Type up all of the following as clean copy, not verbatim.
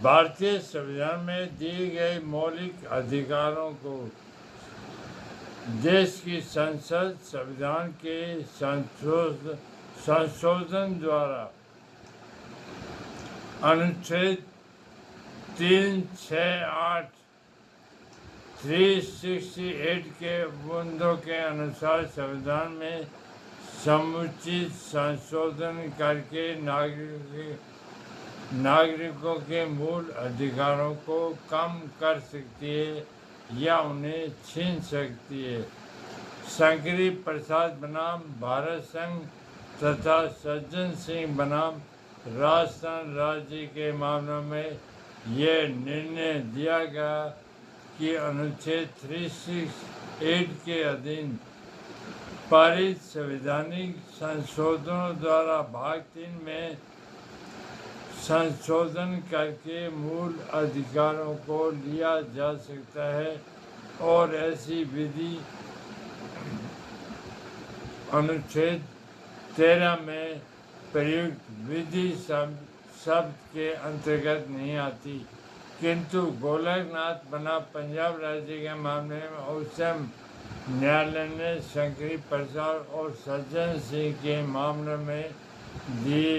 भारतीय संविधान में दिए गए मौलिक अधिकारों को देश की संसद संविधान के संशोधन द्वारा अनुच्छेद 368 368 के बंदों के अनुसार संविधान में समुचित संशोधन करके नागरिकों के मूल अधिकारों को कम कर सकती है या उन्हें छीन सकती है। शंकरी प्रसाद बनाम भारत संघ तथा सज्जन सिंह बनाम राजस्थान राज्य के मामलों में यह निर्णय दिया गया कि अनुच्छेद 368 के अधीन पारित संवैधानिक संशोधनों द्वारा भाग 3 में संशोधन करके मूल अधिकारों को लिया जा सकता है और ऐसी विधि अनुच्छेद 13 में प्रयुक्त विधि शब्द के अंतर्गत नहीं आती। किंतु गोलकनाथ बनाम पंजाब राज्य के मामले में उच्चतम न्यायालय ने शंकरी प्रसाद और सज्जन सिंह के मामले में दिए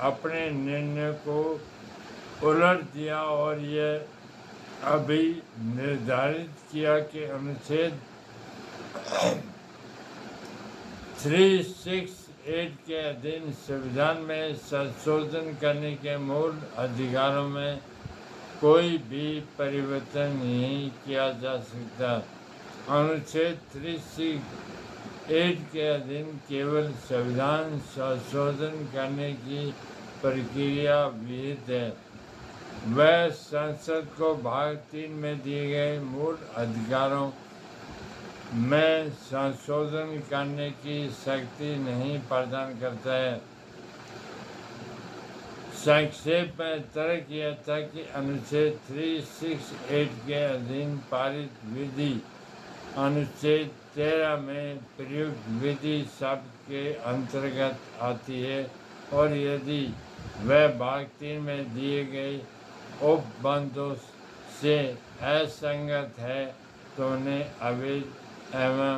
अपने निर्णय को उलट दिया और यह अभी निर्धारित किया कि अनुच्छेद 368 के अधीन संविधान में संशोधन करने के मूल अधिकारों में कोई भी परिवर्तन नहीं किया जा सकता। अनुच्छेद 368 के अधीन केवल संविधान संशोधन करने की प्रक्रिया विहित है। वह संसद को भाग 3 में दिए गए मूल अधिकारों में संशोधन करने की शक्ति नहीं प्रदान करता है। संक्षेप में तर्क किया था कि अनुच्छेद 368 के अधीन पारित विधि अनुच्छेद 13 में प्रयुक्त विधि शब्द के अंतर्गत आती है और यदि वह भाग 3 में दिए गए उपबंधों से असंगत है तो उन्हें अवैध एवं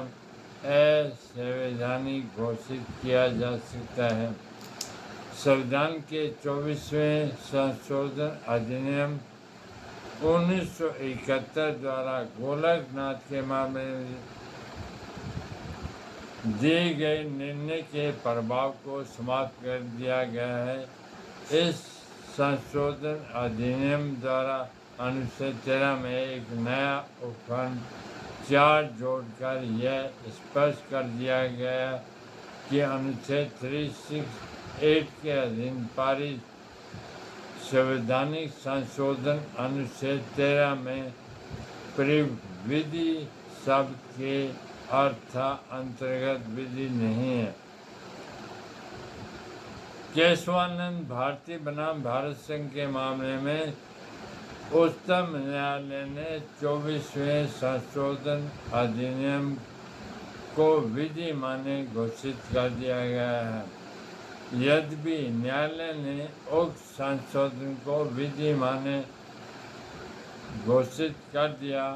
असंवैधानिक घोषित किया जा सकता है। संविधान के 24वें संशोधन अधिनियम 1971 द्वारा गोलकनाथ के मामले में दिए गए निर्णय के प्रभाव को समाप्त कर दिया गया है। इस संशोधन अधिनियम द्वारा अनुच्छेद 13 में एक नया उपखंड 4 जोड़कर यह स्पष्ट कर दिया गया कि अनुच्छेद 368 के अधीन पारित संवैधानिक संशोधन अनुच्छेद 13 में प्रयुक्त विधि शब्द के अर्थ अंतर्गत विधि नहीं है। केशवानंद भारती बनाम भारत संघ के मामले में उच्चतम न्यायालय ने 24वें संशोधन अधिनियम को विधि मान्य घोषित कर दिया गया है। यद्यपि न्यायालय ने उक्त संशोधन को विधि मान्य घोषित कर दिया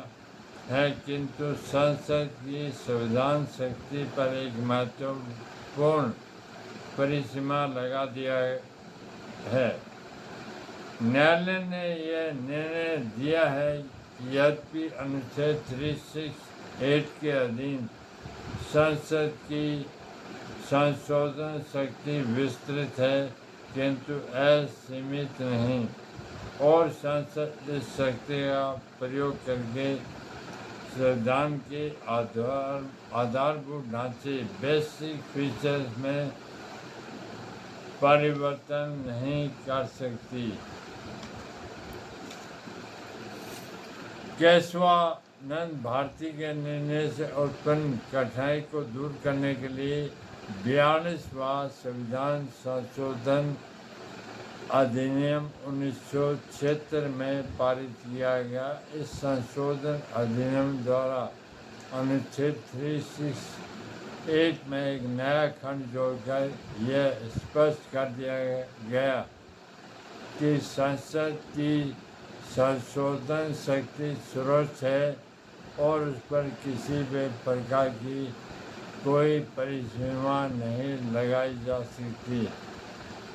है, किंतु संसद की संविधान शक्ति पर एक महत्वपूर्ण परिसीमा लगा दिया है। न्यायालय ने यह निर्णय दिया है कि यद्यपि अनुच्छेद 368 के अधीन संसद की संशोधन शक्ति विस्तृत है, किंतु असीमित नहीं, और संसद इस शक्ति का प्रयोग करके संविधान के आधारभूत ढांचे बेसिक फीचर्स में परिवर्तन नहीं कर सकती। केशवानंद भारती के निर्णय से उत्पन्न कठिनाई को दूर करने के लिए 42वां संविधान संशोधन अधिनियम 1976 में पारित किया गया। इस संशोधन अधिनियम द्वारा अनुच्छेद 368 में एक नया खंड जोड़कर यह स्पष्ट कर दिया गया कि संसद की संशोधन शक्ति सर्वोच्च है और उस पर किसी भी प्रकार की कोई परिसीमा नहीं लगाई जा सकती।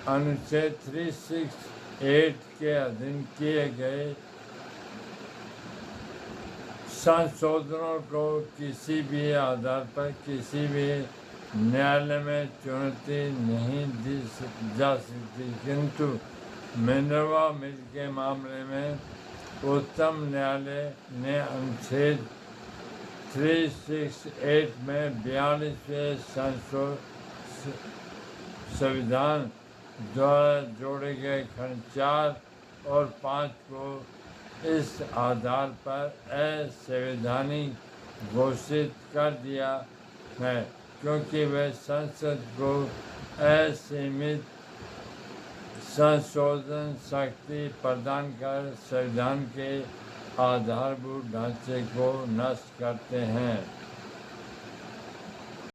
अनुच्छेद 368 के अधीन किए गए संशोधनों को किसी भी आधार पर किसी भी न्यायालय में चुनौती नहीं दी जा सकती, किंतु मिनर्वा मिल के मामले में उच्चतम न्यायालय ने अनुच्छेद 368 में 42वें संविधान द्वारा जोड़े गए खंड 4 और 5 को इस आधार पर असंवैधानिक घोषित कर दिया है, क्योंकि वह संसद को असीमित संशोधन शक्ति प्रदान कर संविधान के आधारभूत ढांचे को नष्ट करते हैं।